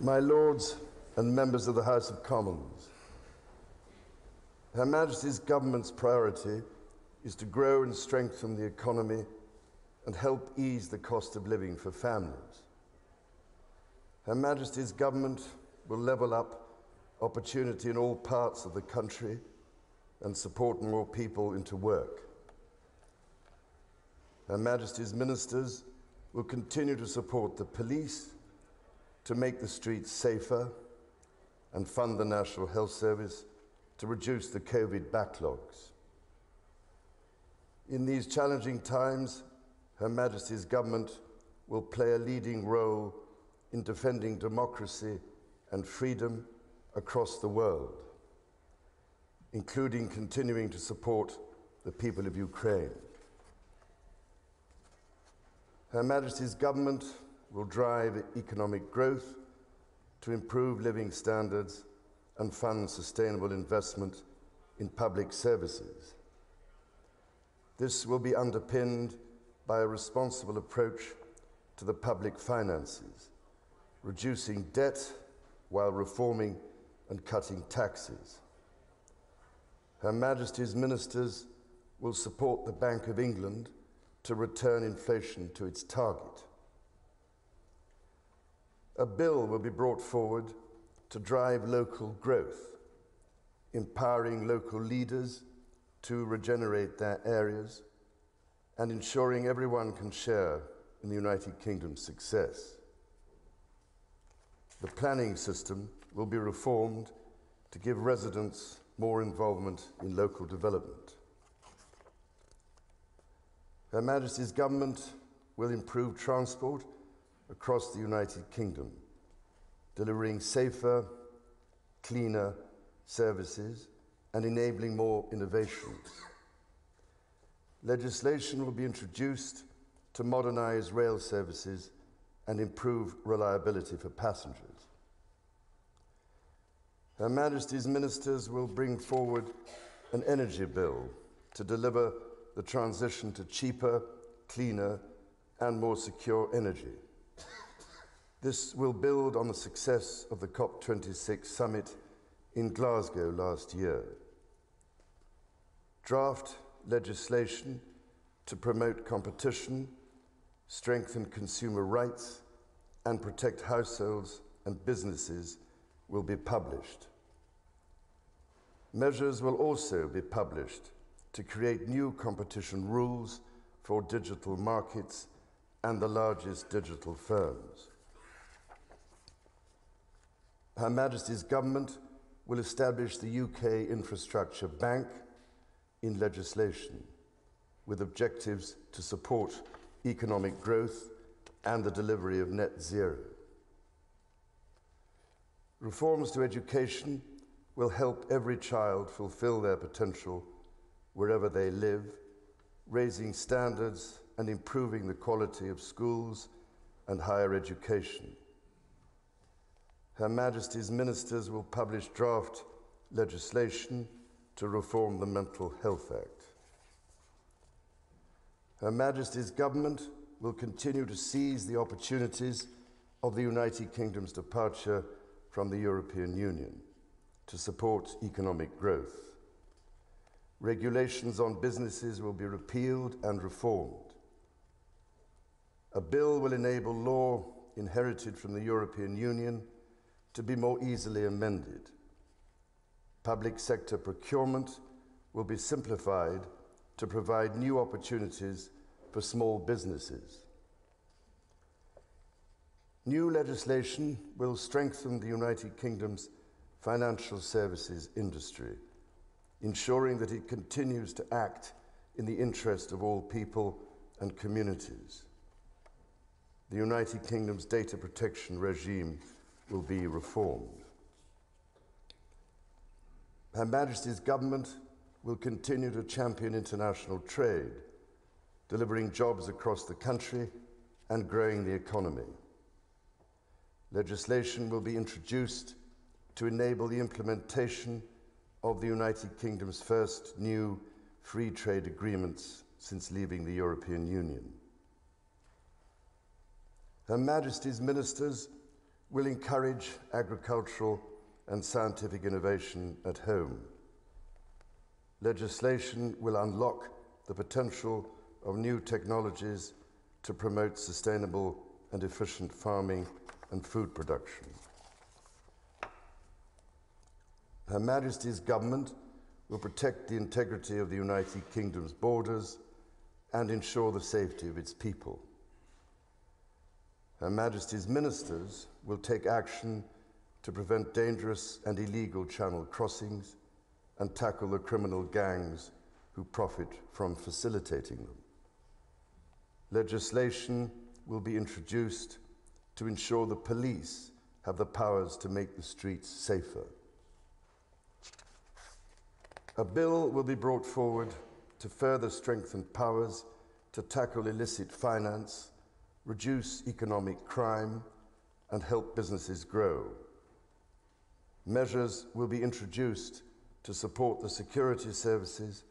My Lords and members of the House of Commons, Her Majesty's government's priority is to grow and strengthen the economy and help ease the cost of living for families. Her Majesty's government will level up opportunity in all parts of the country and support more people into work. Her Majesty's ministers will continue to support the police to make the streets safer and fund the National Health Service to reduce the COVID backlogs. In these challenging times, Her Majesty's government will play a leading role in defending democracy and freedom across the world, including continuing to support the people of Ukraine. Her Majesty's government will drive economic growth to improve living standards and fund sustainable investment in public services. This will be underpinned by a responsible approach to the public finances, reducing debt while reforming and cutting taxes. Her Majesty's ministers will support the Bank of England to return inflation to its target. A bill will be brought forward to drive local growth, empowering local leaders to regenerate their areas and ensuring everyone can share in the United Kingdom's success. The planning system will be reformed to give residents more involvement in local development. Her Majesty's government will improve transport across the United Kingdom, delivering safer, cleaner services and enabling more innovations. Legislation will be introduced to modernise rail services and improve reliability for passengers. Her Majesty's ministers will bring forward an energy bill to deliver the transition to cheaper, cleaner and more secure energy. This will build on the success of the COP26 summit in Glasgow last year. Draft legislation to promote competition, strengthen consumer rights, and protect households and businesses will be published. Measures will also be published to create new competition rules for digital markets and the largest digital firms. Her Majesty's government will establish the UK Infrastructure Bank in legislation, with objectives to support economic growth and the delivery of net zero. Reforms to education will help every child fulfil their potential wherever they live, raising standards and improving the quality of schools and higher education. Her Majesty's ministers will publish draft legislation to reform the Mental Health Act. Her Majesty's government will continue to seize the opportunities of the United Kingdom's departure from the European Union to support economic growth. Regulations on businesses will be repealed and reformed. A bill will enable law inherited from the European Union to be more easily amended. Public sector procurement will be simplified to provide new opportunities for small businesses. New legislation will strengthen the United Kingdom's financial services industry, ensuring that it continues to act in the interest of all people and communities. The United Kingdom's data protection regime will be reformed. Her Majesty's government will continue to champion international trade, delivering jobs across the country and growing the economy. Legislation will be introduced to enable the implementation of the United Kingdom's first new free trade agreements since leaving the European Union. Her Majesty's ministers will encourage agricultural and scientific innovation at home. Legislation will unlock the potential of new technologies to promote sustainable and efficient farming and food production. Her Majesty's government will protect the integrity of the United Kingdom's borders and ensure the safety of its people. Her Majesty's ministers will take action to prevent dangerous and illegal channel crossings and tackle the criminal gangs who profit from facilitating them. Legislation will be introduced to ensure the police have the powers to make the streets safer. A bill will be brought forward to further strengthen powers to tackle illicit finance, reduce economic crime, and help businesses grow. Measures will be introduced to support the security services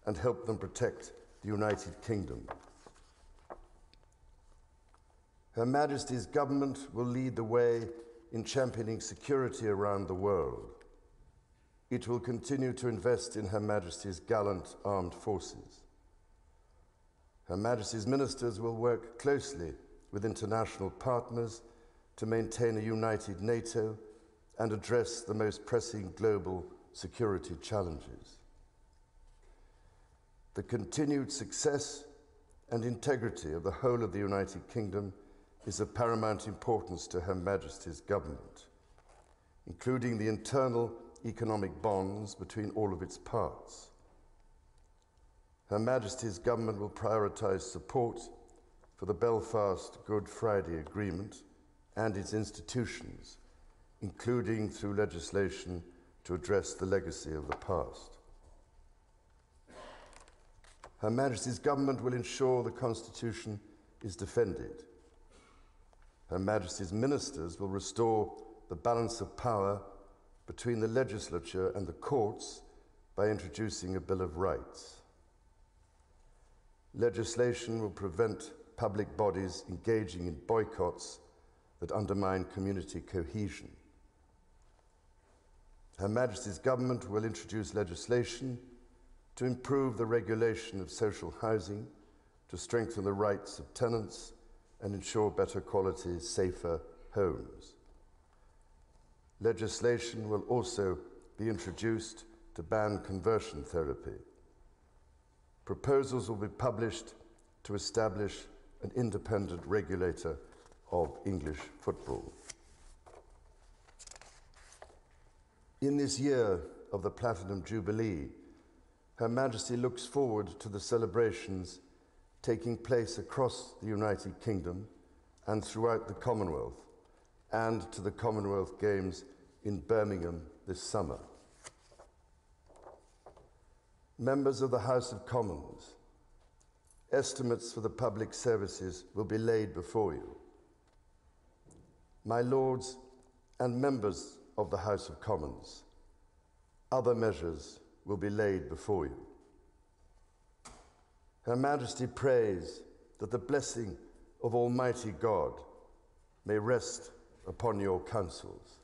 and help them protect the United Kingdom. Her Majesty's government will lead the way in championing security around the world. It will continue to invest in Her Majesty's gallant armed forces. Her Majesty's ministers will work closely with international partners to maintain a united NATO and address the most pressing global security challenges. The continued success and integrity of the whole of the United Kingdom is of paramount importance to Her Majesty's government, including the internal economic bonds between all of its parts. Her Majesty's government will prioritise support for the Belfast Good Friday Agreement and its institutions, including through legislation to address the legacy of the past. Her Majesty's government will ensure the Constitution is defended. Her Majesty's ministers will restore the balance of power between the legislature and the courts by introducing a Bill of Rights. Legislation will prevent public bodies engaging in boycotts that undermine community cohesion. Her Majesty's government will introduce legislation to improve the regulation of social housing, to strengthen the rights of tenants and ensure better quality, safer homes. Legislation will also be introduced to ban conversion therapy. Proposals will be published to establish an independent regulator of English football. In this year of the Platinum Jubilee, Her Majesty looks forward to the celebrations taking place across the United Kingdom and throughout the Commonwealth, and to the Commonwealth Games in Birmingham this summer. Members of the House of Commons, estimates for the public services will be laid before you. My Lords and members of the House of Commons, other measures will be laid before you. Her Majesty prays that the blessing of Almighty God may rest upon your councils.